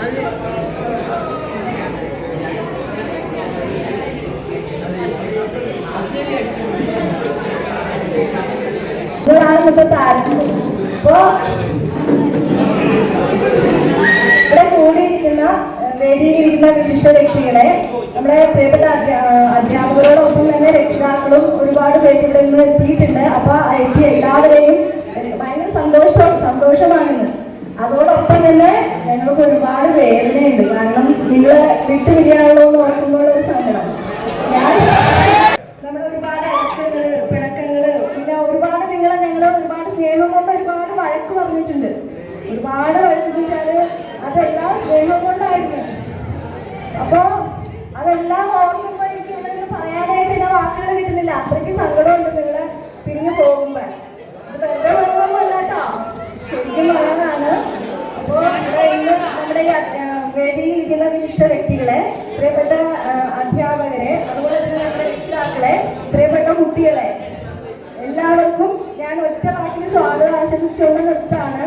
അപ്പോ ഇവിടെ കൂടിയിരിക്കുന്ന വേദിയിലിരിക്കുന്ന വിശിഷ്ട വ്യക്തികളെ നമ്മുടെ പ്രിയപ്പെട്ട അധ്യാപകരോടൊപ്പം തന്നെ രക്ഷിതാക്കളും ഒരുപാട് പേര് ഇവിടെ നിന്ന് എത്തിയിട്ടുണ്ട്. അപ്പൊ എത്തിയ എല്ലാവരെയും ഭയങ്കര സന്തോഷമാണെന്ന്. അതോടൊപ്പം തന്നെ ഞങ്ങൾക്ക് ഒരുപാട് വേദനയുണ്ട്. കാരണം നിങ്ങളെ വിട്ടുപിരിയാണല്ലോ എന്ന് ഓർക്കുമ്പോൾ ഒരു സങ്കടം. നമ്മുടെ ഒരുപാട് ഇറക്കങ്ങള് പിണക്കങ്ങള് പിന്നെ ഒരുപാട് ഞങ്ങള് ഒരുപാട് സ്നേഹം കൊണ്ട് ഒരുപാട് വഴക്ക് പറഞ്ഞിട്ടുണ്ട്. ഒരുപാട് വഴക്കിട്ടാല് അതെല്ലാം സ്നേഹം കൊണ്ടായിരുന്നു. അപ്പൊ അതെല്ലാം ഓർക്കുമ്പോ എനിക്ക് ഇവിടെ പറയാനായിട്ട് ഞാൻ വാക്കുകൾ കിട്ടുന്നില്ല. അത്രയ്ക്ക് സങ്കടമുണ്ട് നിങ്ങളെ പിരിഞ്ഞു പോകുമ്പോ. അത് വെറുതെ വെള്ളമല്ലാട്ടോ, ശരിക്കും നല്ലതാണ്. അപ്പോൾ ഇന്ന് നമ്മുടെ ഈ വേദിയിലിരിക്കുന്ന വിശിഷ്ട വ്യക്തികളെ, പ്രിയപ്പെട്ട അധ്യാപകരെ, അതുപോലെ തന്നെ നമ്മുടെ രക്ഷിതാക്കളെ, പ്രിയപ്പെട്ട കുട്ടികളെ എല്ലാവർക്കും ഞാൻ ഒറ്റ വാക്കിന് സ്വാഗതം ആശംസിച്ചുകൊണ്ട് നിർത്താണ്.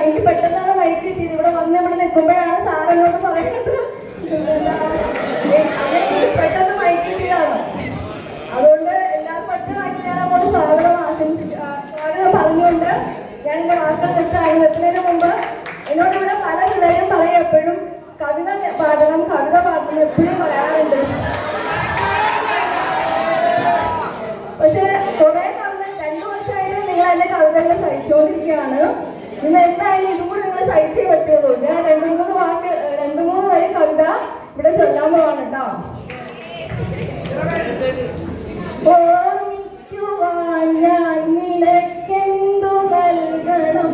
എനിക്ക് പെട്ടെന്നാണ് മൈക്ക് കിട്ടിയത്. ഇവിടെ വന്ന് ഇവിടെ നിൽക്കുമ്പോഴാണ് സാർ എന്നോട് പറയുന്നത് അങ്ങനെ പെട്ടെന്ന് മൈക്ക് കിട്ടിയതാണ്. അതുകൊണ്ട് എല്ലാവർക്കും ഒറ്റ വാക്കിൽ ഞാൻ അങ്ങോട്ട് സ്വാഗതം പറഞ്ഞുകൊണ്ട് ഞാൻ എൻ്റെ വാക്കുകൾ നിർത്തുന്നതിന് മുമ്പ് എന്നോട് ഇവിടെ പല പിള്ളേരും പറയും എപ്പോഴും കവിത പാടണം എപ്പോഴും പറയാറുണ്ട്. പക്ഷെ കുറെ കവിത 2 വർഷമായിട്ട് നിങ്ങൾ എൻ്റെ കവിതകൾ സഹിച്ചുകൊണ്ടിരിക്കുകയാണ്. ഇന്ന് എന്തായാലും ഇതും കൂടി നിങ്ങൾ സഹിച്ചേ പറ്റുള്ളൂ. ഞാൻ 2-3 വരി കവിത ഇവിടെ ചൊല്ലാൻ പോവാണ് കേട്ടോ. ഓർമ്മിക്കുവാൻ ഞാൻ നിനക്കെന്തു നൽകണം,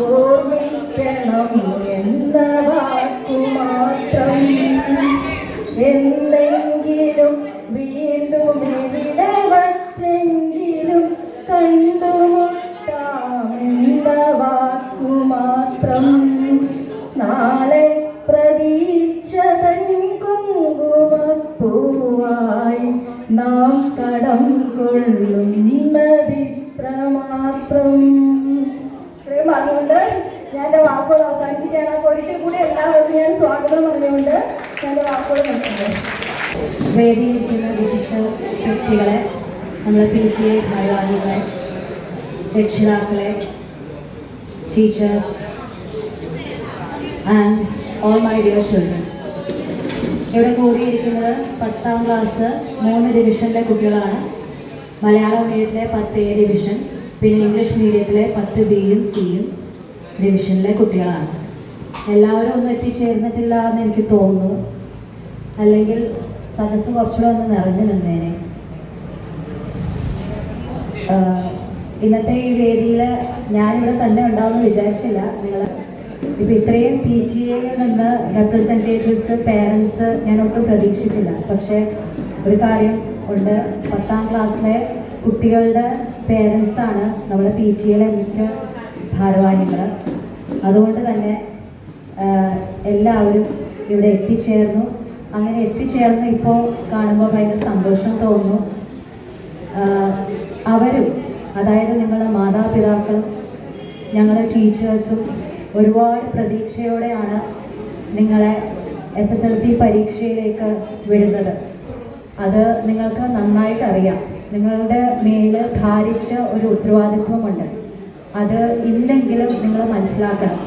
ഓർമ്മിക്കണം എന്ന വാക്കു മാത്രം. എന്തെങ്കിലും വീണ്ടും എവിടെ വച്ചെങ്കിലും കണ്ടുമുട്ടാമെന്ന വാക്കു മാത്രം. നാളെ പ്രതീക്ഷ തൻ കുങ്കുമപ്പൂവായി നാം കടം കൊള്ളുന്നതിത്ര മാത്രം. ഇത്രയും പറഞ്ഞുകൊണ്ട് ഞാൻ എൻ്റെ വാക്കുകൾ അവസാനിപ്പിക്കുകയാണ്. അപ്പോൾ ഒരിക്കൽ കൂടി എല്ലാവർക്കും ഞാൻ സ്വാഗതം പറഞ്ഞുകൊണ്ട് ഞാൻ എൻ്റെ വാക്കുകൾ നിർത്തുന്നു. വേദിയിലിരിക്കുന്ന വിശിഷ്ട വ്യക്തികളെ, നമ്മളെ PTA ഭാരവാഹികളെ, രക്ഷിതാക്കളെ, teachers and all my dear children, ഇവിടെ കൂടിയിരിക്കുന്നത് 10ാം ക്ലാസ് 3 ഡിവിഷനിലെ കുട്ടികളാണ്. മലയാളം മീഡിയത്തിലെ 10A ഡിവിഷൻ, പിന്നെ ഇംഗ്ലീഷ് മീഡിയത്തിലെ 10Bയും Cയും ഡിവിഷനിലെ കുട്ടികളാണ്. എല്ലാവരും ഒന്നും എത്തിച്ചേർന്നിട്ടില്ല എന്ന് എനിക്ക് തോന്നുന്നു. അല്ലെങ്കിൽ സദസ്സ് കുറച്ചുകൂടെ ഒന്ന് നിറഞ്ഞു നിന്നേനെ. ഇന്നത്തെ ഈ വേദിയിൽ ഞാനിവിടെ തന്നെ ഉണ്ടാവുമെന്ന് വിചാരിച്ചില്ല. നിങ്ങൾ ഇപ്പം ഇത്രയും PTAയിൽ നിന്ന് റെപ്രസെൻറ്റേറ്റീവ്സ്, പേരൻസ് ഞാനൊട്ടും പ്രതീക്ഷിച്ചില്ല. പക്ഷേ ഒരു കാര്യം ഉണ്ട്, 10ാം ക്ലാസ്സിലെ കുട്ടികളുടെ പേരൻസാണ് നമ്മുടെ PTAയിലെ മിക്ക ഭാരവാഹികൾ. അതുകൊണ്ട് തന്നെ എല്ലാവരും ഇവിടെ എത്തിച്ചേർന്നു. അങ്ങനെ എത്തിച്ചേർന്ന് ഇപ്പോൾ കാണുമ്പോൾ ഭയങ്കര സന്തോഷം തോന്നുന്നു. അവരും, അതായത് ഞങ്ങളുടെ മാതാപിതാക്കളും ഞങ്ങളുടെ ടീച്ചേഴ്സും ഒരുപാട് പ്രതീക്ഷയോടെയാണ് നിങ്ങളെ SSLC പരീക്ഷയിലേക്ക് വിടുന്നത്. അത് നിങ്ങൾക്ക് നന്നായിട്ട് അറിയാം. നിങ്ങളുടെ മേൽ ഭാരിച്ച ഒരു ഉത്തരവാദിത്വമുണ്ട്. അത് ഇല്ലെങ്കിലും നിങ്ങൾ മനസ്സിലാക്കണം.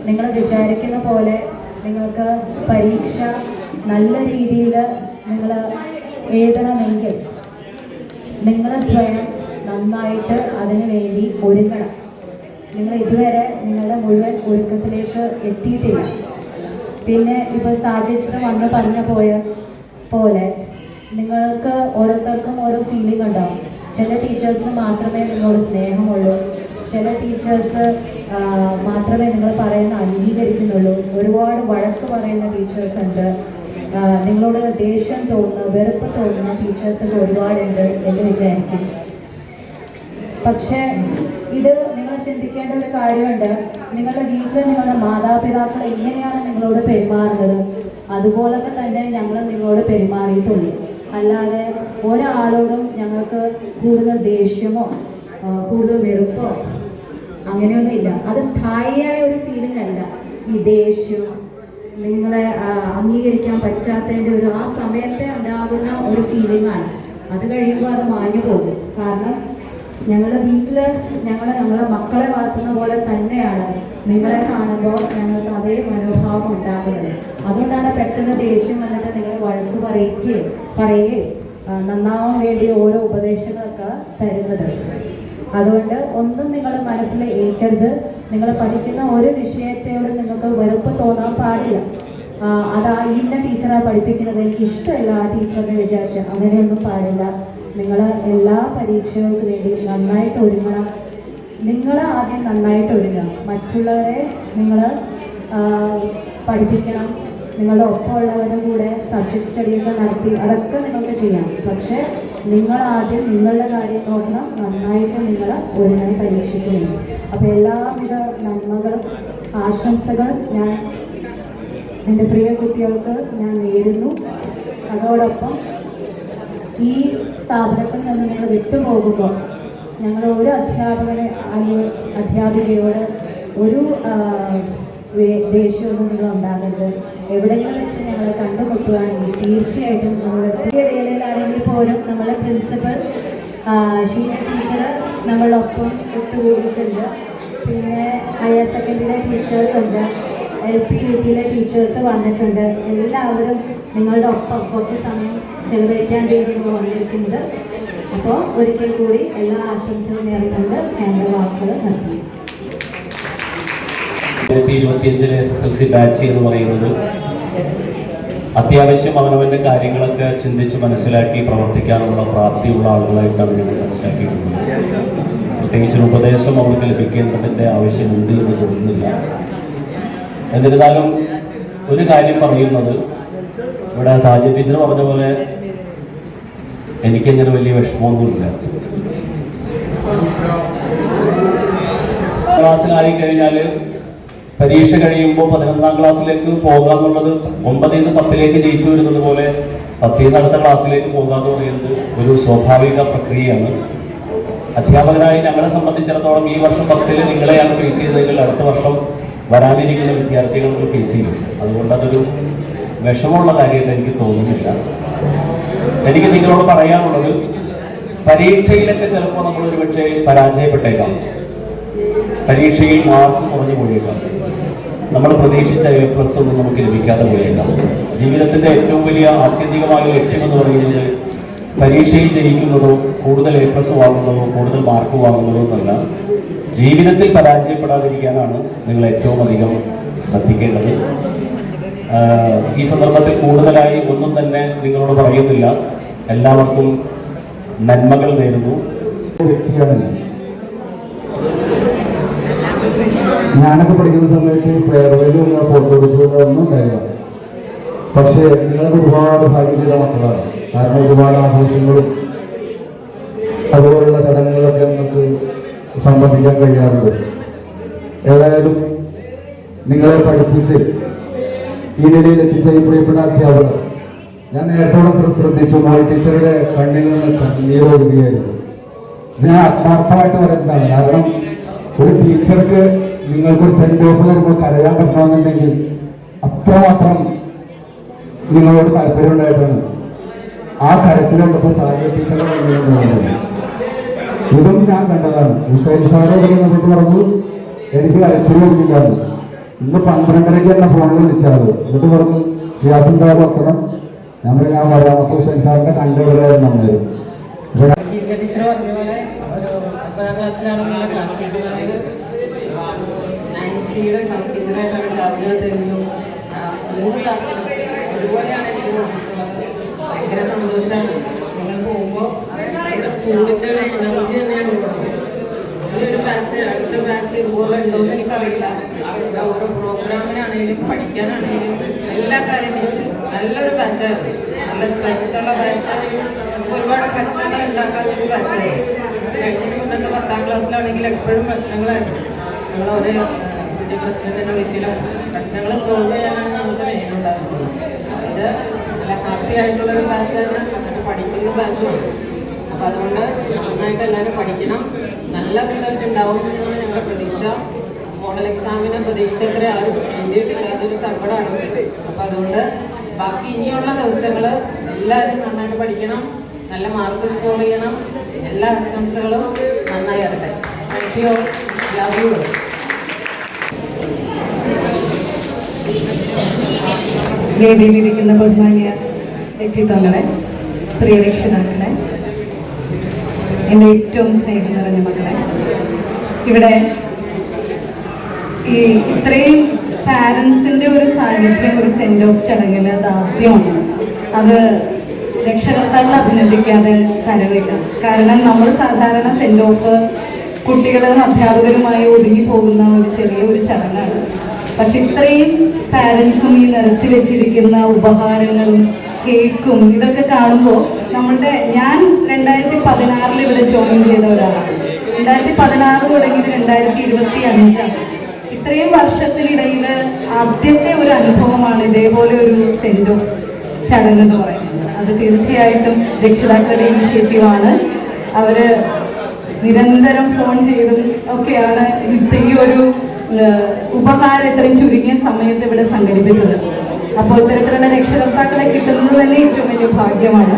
നിങ്ങൾ വിചാരിക്കുന്ന പോലെ നിങ്ങൾക്ക് പരീക്ഷ നല്ല രീതിയിൽ നിങ്ങൾ എഴുതണമെങ്കിൽ നിങ്ങൾ സ്വയം നന്നായിട്ട് അതിനു വേണ്ടി ഒരുങ്ങണം. നിങ്ങൾ ഇതുവരെ നിങ്ങളുടെ മുഴുവൻ ഒരുക്കത്തിലേക്ക് എത്തിയിട്ടില്ല. പിന്നെ ഇപ്പോൾ സാഹചര്യം വന്ന് പറഞ്ഞു പോയ പോലെ നിങ്ങൾക്ക് ഓരോരുത്തർക്കും ഓരോ ഫീലിംഗ് ഉണ്ടാവും. ചില ടീച്ചേഴ്സിന് മാത്രമേ നിങ്ങളോട് സ്നേഹമുള്ളൂ, ചില ടീച്ചേഴ്സ് മാത്രമേ നിങ്ങൾ പറയുന്ന അംഗീകരിക്കുന്നുള്ളൂ. ഒരുപാട് വഴക്ക് പറയുന്ന ടീച്ചേഴ്സ് ഉണ്ട്. നിങ്ങളോട് ദേഷ്യം തോന്നുന്ന, വെറുപ്പ് തോന്നുന്ന ടീച്ചേഴ്സൊക്കെ ഒരുപാടുണ്ട് എന്ന് വിചാരിക്കും. പക്ഷേ ഇത് നിങ്ങൾ ചിന്തിക്കേണ്ട ഒരു കാര്യമുണ്ട്. നിങ്ങളുടെ വീട്ടിൽ നിങ്ങളുടെ മാതാപിതാക്കൾ എങ്ങനെയാണ് നിങ്ങളോട് പെരുമാറുന്നത്, അതുപോലൊക്കെ തന്നെ ഞങ്ങൾ നിങ്ങളോട് പെരുമാറിയിട്ടുള്ളൂ. അല്ലാതെ ഒരാളോടും ഞങ്ങൾക്ക് കൂടുതൽ ദേഷ്യമോ കൂടുതൽ വെറുപ്പോ അങ്ങനെയൊന്നും ഇല്ല. അത് സ്ഥായിയായ ഒരു ഫീലിംഗ് അല്ല. ഈ ദേഷ്യം, നിങ്ങളെ അംഗീകരിക്കാൻ പറ്റാത്തതിൻ്റെ ആ സമയത്തെ ഉണ്ടാകുന്ന ഒരു ഫീലിംഗാണ്. അത് കഴിയുമ്പോൾ അത് മാഞ്ഞു പോകും. കാരണം ഞങ്ങളുടെ വീട്ടിൽ ഞങ്ങളെ മക്കളെ വളർത്തുന്ന പോലെ തന്നെയാണ് നിങ്ങളെ കാണുമ്പോൾ ഞങ്ങൾക്ക് അതേ മനോഭാവം ഉണ്ടാകുന്നത്. അതുകൊണ്ടാണ് പെട്ടെന്ന് ദേഷ്യം വന്നിട്ട് നിങ്ങൾ വഴക്ക് പറയുകയും നന്നാവാൻ വേണ്ടി ഓരോ ഉപദേശങ്ങളൊക്കെ തരുന്നത്. അതുകൊണ്ട് ഒന്നും നിങ്ങൾ മനസ്സിൽ ഏൽക്കരുത്. നിങ്ങൾ പഠിക്കുന്ന ഒരു വിഷയത്തോട് നിങ്ങൾക്ക് വെറുപ്പ് തോന്നാൻ പാടില്ല. അതാ ഇന്ന ടീച്ചറാണ് പഠിപ്പിക്കുന്നത്, എനിക്ക് ഇഷ്ടമല്ല ആ ടീച്ചറിനെ വിചാരിച്ച് അങ്ങനെയൊന്നും പാടില്ല. നിങ്ങൾ എല്ലാ പരീക്ഷകൾക്ക് വേണ്ടി നന്നായിട്ട് ഒരുങ്ങണം. നിങ്ങൾ ആദ്യം നന്നായിട്ട് ഒരുങ്ങുക, മറ്റുള്ളവരെ നിങ്ങൾ പഠിപ്പിക്കണം. നിങ്ങളുടെ ഒപ്പമുള്ളവരുടെ കൂടെ സബ്ജക്ട് സ്റ്റഡിയൊക്കെ നടത്തി അതൊക്കെ നിങ്ങൾക്ക് ചെയ്യാം. പക്ഷേ നിങ്ങൾ ആദ്യം നിങ്ങളുടെ കാര്യം നോക്കണം, നന്നായിട്ട് നിങ്ങൾ ഒരുങ്ങി പരീക്ഷിക്കണം. അപ്പോൾ എല്ലാവിധ നന്മകളും ആശംസകൾ ഞാൻ എൻ്റെ പ്രിയ കുട്ടികൾക്ക് ഞാൻ നേരുന്നു. അതോടൊപ്പം ഈ സ്ഥാപനത്തിൽ നിന്ന് നിങ്ങൾ വിട്ടുപോകുമ്പോൾ ഞങ്ങൾ ഒരു അധ്യാപികയോട് ഒരു ദേഷ്യമൊന്നും നിങ്ങൾ ഉണ്ടാകരുത്. എവിടെയെങ്കിലും വെച്ച് ഞങ്ങളെ കണ്ടുമുട്ടുകയാണെങ്കിൽ തീർച്ചയായിട്ടും നമ്മുടെ പുതിയ വേളയിലാണെങ്കിൽ പോലും നമ്മളെ പ്രിൻസിപ്പൽ ഷീജ ടീച്ചർ നമ്മളൊപ്പം ഒത്തുകൂടിയിട്ടുണ്ട്. പിന്നെ ഹയർ സെക്കൻഡറിയിലെ ടീച്ചേഴ്സ് ഉണ്ട്, LP UPയിലെ ടീച്ചേഴ്സ് വന്നിട്ടുണ്ട്. എല്ലാവരും നിങ്ങളുടെ ഒപ്പം കുറച്ച് സമയം ചെലവഴിക്കാൻ വേണ്ടി വന്നിരിക്കുന്നത്. അപ്പോൾ ഒരിക്കൽ കൂടി എല്ലാ ആശംസകളും നേർന്നുകൊണ്ട് എൻ്റെ വാക്കുകൾ നിർത്തി. 2025 SSLC ബാച്ച് എന്ന് പറയുന്നത് അത്യാവശ്യം അവനവൻ്റെ കാര്യങ്ങളൊക്കെ ചിന്തിച്ച് മനസ്സിലാക്കി പ്രവർത്തിക്കാനുള്ള പ്രാപ്തിയുള്ള ആളുകളായിട്ടാണ് ഞങ്ങൾ മനസ്സിലാക്കിയിട്ടുള്ളത്. പ്രത്യേകിച്ചൊരു ഉപദേശം അവർക്ക് ലഭിക്കേണ്ടതിൻ്റെ ആവശ്യമുണ്ട് എന്ന് തോന്നുന്നില്ല. എന്നിരുന്നാലും ഒരു കാര്യം പറയുന്നത്, ഇവിടെ സാജി ടീച്ചർ പറഞ്ഞ പോലെ എനിക്കങ്ങനെ വലിയ വിഷമമൊന്നുമില്ല. ക്ലാസ്സിലായി കഴിഞ്ഞാൽ പരീക്ഷ കഴിയുമ്പോൾ 11ാം ക്ലാസ്സിലേക്ക് പോകാന്നുള്ളത് 9ൽ നിന്ന് 10ലേക്ക് ജയിച്ചു വരുന്നത് പോലെ 10ൽ നിന്ന് അടുത്ത ക്ലാസ്സിലേക്ക് പോകാന്ന് പറയുന്നത് ഒരു സ്വാഭാവിക പ്രക്രിയയാണ്. അധ്യാപകരായി ഞങ്ങളെ സംബന്ധിച്ചിടത്തോളം ഈ വർഷം 10ൽ നിങ്ങളെയാണ് ഫേസ് ചെയ്തതെങ്കിൽ അടുത്ത വർഷം വരാനിരിക്കുന്ന വിദ്യാർത്ഥികൾക്ക് ഫേസ് ചെയ്യും. അതുകൊണ്ട് അതൊരു വിഷമമുള്ള കാര്യമായിട്ട് എനിക്ക് തോന്നുന്നില്ല. എനിക്ക് നിങ്ങളോട് പറയാനുള്ളത്, പരീക്ഷയിലൊക്കെ ചിലപ്പോൾ നമ്മൾ ഒരുപക്ഷെ പരാജയപ്പെട്ടേക്കാം, പരീക്ഷയിൽ മാർക്ക് കുറഞ്ഞു പോയേക്കാം, നമ്മൾ പ്രതീക്ഷിച്ച A+ ഒന്നും നമുക്ക് ലഭിക്കാതെ പോയേക്കാം. ജീവിതത്തിന്റെ ഏറ്റവും വലിയ ആത്യന്തികമായ ലക്ഷ്യം എന്ന് പറയുന്നത് പരീക്ഷയിൽ ജയിക്കുന്നതോ കൂടുതൽ A+ വാങ്ങുന്നതോ കൂടുതൽ മാർക്ക് വാങ്ങുന്നതോ എന്നല്ല, ജീവിതത്തിൽ പരാജയപ്പെടാതിരിക്കാനാണ് നിങ്ങൾ ഏറ്റവും അധികം ശ്രദ്ധിക്കേണ്ടത്. ഈ സന്ദർഭത്തിൽ കൂടുതലായി ഒന്നും തന്നെ നിങ്ങളോട് പറയുന്നില്ല. എല്ലാവർക്കും നന്മകൾ നേരുന്നു. ഞാനൊക്കെ പഠിക്കുന്ന സമയത്ത് ഫെയർവെയിലുള്ള ഫോട്ടോഗ്രാഫൊന്നും ഉണ്ടായില്ല. പക്ഷേ നിങ്ങളത് ഒരുപാട് ഭാഗ്യം ചെയ്ത മക്കളാണ്. കാരണം ഒരുപാട് ആഘോഷങ്ങളും അതുപോലുള്ള ചടങ്ങുകളൊക്കെ നമുക്ക് സംബന്ധിക്കാൻ കഴിയാറുണ്ട്. ഏതായാലും നിങ്ങളെ പഠിപ്പിച്ച് ഈ നിലയിൽ എത്തിച്ച ഈ പ്രിയപ്പെട്ട അധ്യാപകർ, ഞാൻ നേരത്തോടെ ശ്രദ്ധിച്ചു, മോൾ ടീച്ചറുടെ കണ്ണിൽ നിന്ന് കണ്ണീരൊഴുകുകയായിരുന്നു. ഞാൻ ആത്മാർത്ഥമായിട്ട് പറയുന്നതാണ്. കാരണം ഒരു ടീച്ചർക്ക് നിങ്ങൾക്കൊരു സെൻഡ് ഓഫ് വരുമ്പോൾ കരയാൻ പറ്റണമെന്നുണ്ടെങ്കിൽ അത്രമാത്രം നിങ്ങളോട് താല്പര്യം ഉണ്ടായിട്ടാണ്. ആ കരച്ചിൽ കണ്ടപ്പോൾ സാഹിത്യ ടീച്ചറുടെ കണ്ണിലുണ്ടാകുന്നത് ഇതും ഞാൻ കണ്ടതാണ്. ഹുസൈൻ സാറോട് എന്നിട്ട് പറഞ്ഞു എനിക്ക് കരച്ചിൽ വരുന്നില്ലാന്ന്. ഇന്ന് 12:30 എന്നെ ഫോണിൽ വിളിച്ചാൽ എന്നിട്ട് പറഞ്ഞു ഷിയാസ് എന്തായാലും എത്തണം. ഞാൻ വരാം. ഹുസൈൻ സാറിന്റെ കണ്ടുപിടിയായിരുന്നു നന്നായിരുന്നു. ടീച്ചർ പറഞ്ഞ പോലെ ഒരു 10ാം ക്ലാസ്സിലാണെന്നുള്ള ക്ലാസ് ടീച്ചർ അതായത് 90യുടെ ക്ലാസ് ടീച്ചറായിട്ടാണ് ക്ലാസ്സുകൾ തരുന്നു. 3 ക്ലാസ്സിലും ഒരുപോലെയാണ് എനിക്ക് തോന്നിയിട്ടുള്ളത്. ഭയങ്കര സന്തോഷമാണ്. നിങ്ങൾ പോകുമ്പോൾ നമ്മുടെ സ്കൂളിൻ്റെ ഒരു എനർജി തന്നെയാണ് ഉള്ളത്. ഒരു ബാച്ച് അടുത്ത ബാച്ച് ഇതുപോലെ ഉണ്ടോയെന്ന് എനിക്കറിയില്ല. ഓരോ പ്രോഗ്രാമിനാണെങ്കിലും പഠിക്കാനാണെങ്കിലും എല്ലാ കാര്യങ്ങളും നല്ലൊരു ബാച്ചായിരുന്നു. നല്ല സ്ട്രെങ്ത്തുള്ള ബാച്ചാണെങ്കിൽ നമുക്ക് ഒരുപാട് പ്രശ്നങ്ങൾ ഉണ്ടാക്കാത്തൊരു ബാച്ചായിരുന്നു. കഴിഞ്ഞ മുന്നത്തെ 10ാം ക്ലാസ്സിലാണെങ്കിൽ എപ്പോഴും പ്രശ്നങ്ങളായിരുന്നു. നമ്മളൊരു പ്രശ്നത്തിൻ്റെ വീട്ടിലും പ്രശ്നങ്ങൾ സോൾവ് ചെയ്യാനാണ് നമുക്ക് മെയിനുണ്ടാകുന്നത്. ഇത് നല്ല ഹാപ്പി ആയിട്ടുള്ളൊരു ബാച്ചാണ്. നമുക്ക് പഠിക്കുന്ന ബാച്ചുമാണ്. അപ്പോൾ അതുകൊണ്ട് നന്നായിട്ട് എല്ലാവരും പഠിക്കണം. നല്ല റിസൾട്ട് ഉണ്ടാവും എന്നാണ് ഞങ്ങളുടെ പ്രതീക്ഷ. മോഡൽ എക്സാമിന് പ്രതീക്ഷിച്ചത്ര ആരും എഴുതിയിട്ടില്ല. അതൊരു അവിടെയാണ്. അപ്പം അതുകൊണ്ട് ബാക്കി ഇനിയുള്ള ദിവസങ്ങൾ എല്ലാവരും നന്നായിട്ട് പഠിക്കണം, നല്ല മാർക്ക് സ്കോർ ചെയ്യണം. എല്ലാ ആശംസകളും നന്നായി വരട്ടെ. Thank you, love you. വേദിയിലിരിക്കുന്ന ബഹുമാന്യ വ്യക്തിത്വങ്ങളെ, പ്രിയ രക്ഷിതാക്കളെ, എൻ്റെ ഏറ്റവും സ്നേഹം നിറഞ്ഞ മക്കളെ, ഇവിടെ ഈ ഇത്രയും പാരൻസിൻ്റെ ഒരു സാന്നിധ്യം ഒരു സെൻഡ് ഓഫ് ചടങ്ങിൽ അത് ആദ്യമാണ്. അത് രക്ഷകർത്താക്കളെ അഭിനന്ദിക്കാതെ തരവില്ല. കാരണം നമ്മൾ സാധാരണ സെൻഡ് ഓഫ് കുട്ടികളും അധ്യാപകരുമായി ഒതുങ്ങി പോകുന്ന ഒരു ചെറിയൊരു ചടങ്ങാണ്. പക്ഷെ ഇത്രയും പാരൻസും ഈ നിരത്തി വെച്ചിരിക്കുന്ന ഉപഹാരങ്ങളും കേക്കും ഇതൊക്കെ കാണുമ്പോൾ ഞാൻ 2016 ഇവിടെ ജോയിൻ ചെയ്ത ഒരാളാണ്. 2016 തുടങ്ങിയത് 2025. ഇത്രയും വർഷത്തിനിടയിൽ ആദ്യത്തെ ഒരു അനുഭവമാണ് ഇതേപോലെ ഒരു സെൻഡ് ഓഫ് ചടങ്ങ് എന്ന് പറയുന്നത്. അത് തീർച്ചയായിട്ടും രക്ഷിതാക്കളുടെ ഇനിഷ്യേറ്റീവാണ്. അവര് നിരന്തരം ഫോൺ ചെയ്തും ഒക്കെയാണ് ഈ ഒരു ഉപഹാരം ഇത്രയും ചുരുങ്ങിയ സമയത്ത് ഇവിടെ സംഘടിപ്പിച്ചത്. അപ്പോൾ ഇത്തരത്തിലുള്ള രക്ഷകർത്താക്കളെ കിട്ടുന്നത് തന്നെ ഏറ്റവും വലിയ ഭാഗ്യമാണ്.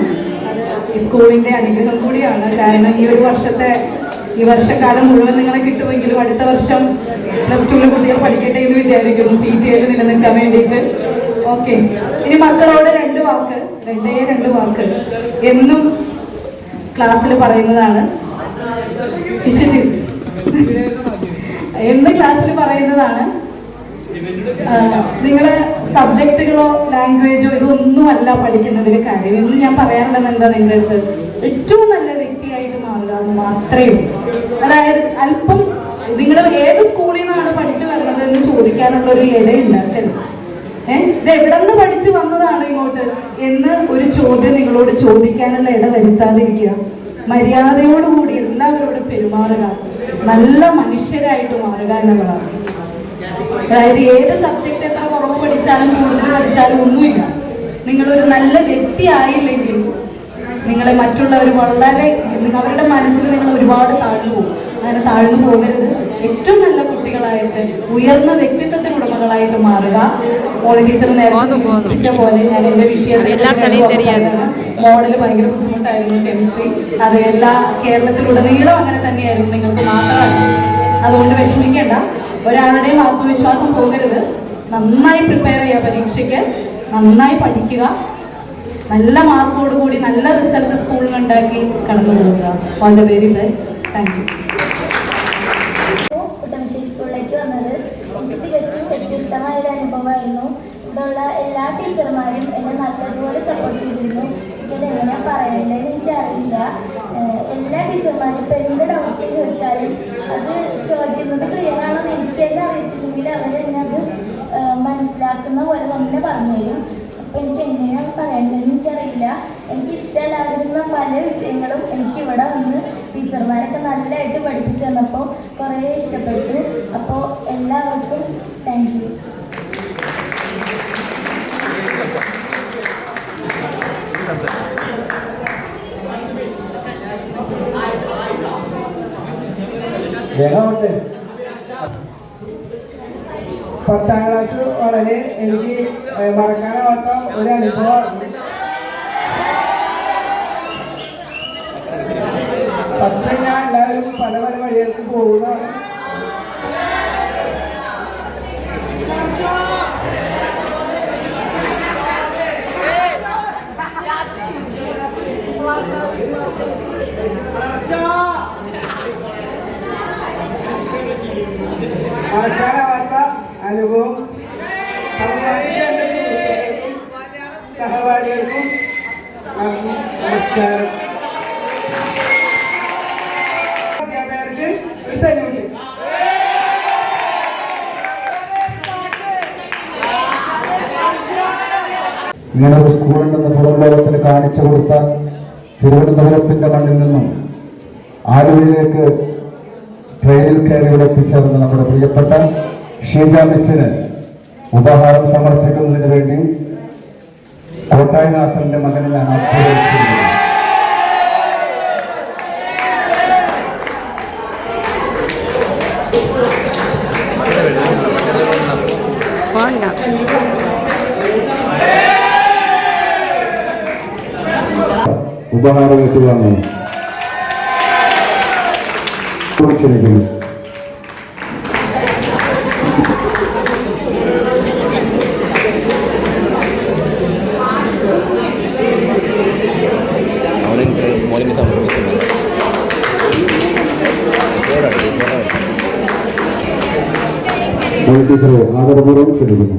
അത് ഈ സ്കൂളിന്റെ അനുഗ്രഹം കൂടിയാണ്. കാരണം ഈ വർഷക്കാലം മുഴുവൻ നിങ്ങളെ കിട്ടുമെങ്കിലും അടുത്ത വർഷം +2 കുട്ടികൾ പഠിക്കട്ടെ എന്ന് വിചാരിക്കുന്നു, PTA നിലനിൽക്കാൻ വേണ്ടിയിട്ട്. ഓക്കെ, ഇനി മക്കളോട് രണ്ട് വാക്ക് എന്നും ക്ലാസ്സിൽ പറയുന്നതാണ്. എന്ന് ക്ലാസ്സിൽ പറയുന്നതാണ്, നിങ്ങള് സബ്ജക്റ്റുകളോ ലാംഗ്വേജോ ഇതൊന്നുമല്ല പഠിക്കുന്നതിന് കാര്യം. എന്ന് ഞാൻ പറയാറുള്ളത് എന്താ, നിങ്ങളുടെ അടുത്ത് ഏറ്റവും നല്ല വ്യക്തിയായിട്ട് മാറുക എന്ന് മാത്രമേ ഉള്ളൂ. അതായത് അല്പം നിങ്ങൾ ഏത് സ്കൂളിൽ നിന്നാണ് പഠിച്ചു വരുന്നത് എന്ന് ചോദിക്കാനുള്ള ഒരു ഇടയുണ്ടാക്കരുത്. ഇത് എവിടെ നിന്ന് പഠിച്ചു വന്നതാണ് ഇങ്ങോട്ട് എന്ന് ഒരു ചോദ്യം നിങ്ങളോട് ചോദിക്കാനുള്ള ഇട വരുത്താതിരിക്കുക. മര്യാദയോടുകൂടി എല്ലാവരോടും പെരുമാറുക, നല്ല മനുഷ്യരായിട്ട് മാറുക എന്നുള്ളതാണ്. അതായത് ഏത് സബ്ജക്റ്റ് എത്ര കുറവ് പഠിച്ചാലും കൂടുതൽ പഠിച്ചാലും ഒന്നുമില്ല, നിങ്ങളൊരു നല്ല വ്യക്തി ആയില്ലെങ്കിൽ നിങ്ങളെ മറ്റുള്ളവർ അവരുടെ മനസ്സിൽ നിങ്ങൾ ഒരുപാട് താഴ്ന്നു പോകും. അങ്ങനെ താഴ്ന്നു പോകരുത്. ഏറ്റവും നല്ല കുട്ടികളായിട്ട് ഉയർന്ന വ്യക്തിത്വത്തിന് ഉടമകളായിട്ട് മാറുക. മോളി ടീച്ചർ നേരത്തെ സൂചിപ്പിച്ച പോലെ ഞാൻ എൻ്റെ വിഷയത്തിൽ മോഡൽ ഭയങ്കര ബുദ്ധിമുട്ടായിരുന്നു, കെമിസ്ട്രി. അത് കേരളത്തിലുടനീളം അങ്ങനെ തന്നെയായിരുന്നു, നിങ്ങൾക്ക് മാത്രമല്ല. അതുകൊണ്ട് വിഷമിക്കേണ്ട, ഒരാളുടെയും ആത്മവിശ്വാസം പോകരുത്. നന്നായി പ്രിപ്പയർ ചെയ്യുക, പരീക്ഷയ്ക്ക് നന്നായി പഠിക്കുക, നല്ല മാർക്കോടുകൂടി നല്ല റിസൾട്ട് സ്കൂളിൽ ഉണ്ടാക്കി കടന്നു പോകുക. All the very best. Thank you. Kuttamassery സ്കൂളിലേക്ക് വന്നത് എനിക്ക് തികച്ചും വ്യത്യസ്തമായ ഒരു അനുഭവമായിരുന്നു. ഇവിടെയുള്ള എല്ലാ ടീച്ചർമാരും എന്നെ നല്ലതുപോലെ സപ്പോർട്ട് ചെയ്തിരുന്നു. എനിക്കത് എങ്ങനെയാണ് പറയേണ്ടതെന്ന് എനിക്കറിയില്ല. എല്ലാ ടീച്ചർമാരും ഇപ്പോൾ എന്ത് ഡൗട്ട് ചോദിച്ചാലും അത് ചോദിക്കുന്നത് ക്ലിയർ ആണെന്ന് എനിക്ക് തന്നെ അറിയത്തില്ലെങ്കിൽ അവരെന്നെ അത് മനസ്സിലാക്കുന്ന പോലെ തന്നെ പറഞ്ഞു തരും. അപ്പോൾ എനിക്ക് എങ്ങനെയാണ് പറയേണ്ടതെന്ന് എനിക്കറിയില്ല. എനിക്കിഷ്ടമല്ലാതിരുന്ന പല വിഷയങ്ങളും എനിക്കിവിടെ വന്ന് ടീച്ചർമാരൊക്കെ നല്ലതായിട്ട് പഠിപ്പിച്ചു തന്നപ്പോൾ കുറേ ഇഷ്ടപ്പെട്ടു. അപ്പോൾ എല്ലാവർക്കും താങ്ക് യു. പത്താം ക്ലാസ് വളരെ എനിക്ക് മറക്കാനാവാത്ത ഒരു അനുഭവമാണ്. 10 ഞാൻ എല്ലാവരും പല വഴികൾക്ക് പോകുന്നതാണ്. മറക്കാനാവാത്ത അനുഭവം സഹപാഠികൾക്കും നമസ്കാരം. അധ്യാപകർക്ക് ഒരു സല്യൂട്ട്. ഇങ്ങനെ ഒരു സ്കൂളുണ്ടെന്ന് പുറം ലോകത്തിന് കാണിച്ചു കൊടുത്ത തിരുവനന്തപുരത്തിന്റെ മണ്ണിൽ നിന്നും ആലുവയിലേക്ക് ട്രെയിനിൽ കയറി ഇവിടെ എത്തിച്ചേർന്ന നമ്മുടെ പ്രിയപ്പെട്ട ഷീജ മിസ്സിന് ഉപഹാരം സമർപ്പിക്കുന്നതിന് വേണ്ടി കോട്ടായി നാസറിന്റെ മകനെ ഞാൻ അഭ്യർത്ഥിക്കുന്നു. ഉപഹാരം ഏറ്റുവാങ്ങുന്നു. ക്ഷണിക്കുന്നു. ടീച്ചറെ ആദരപൂർവ്വം ക്ഷണിക്കുന്നു.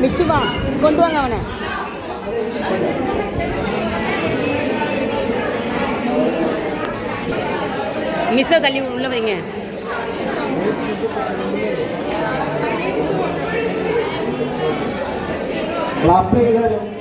മിച്ചുവാ കൊണ്ടുവന്ന അവനെ മിസ് തല്ലി ഉള്ള വൈങ്ങ ക്ലാപ്പ് ചെയ്താലും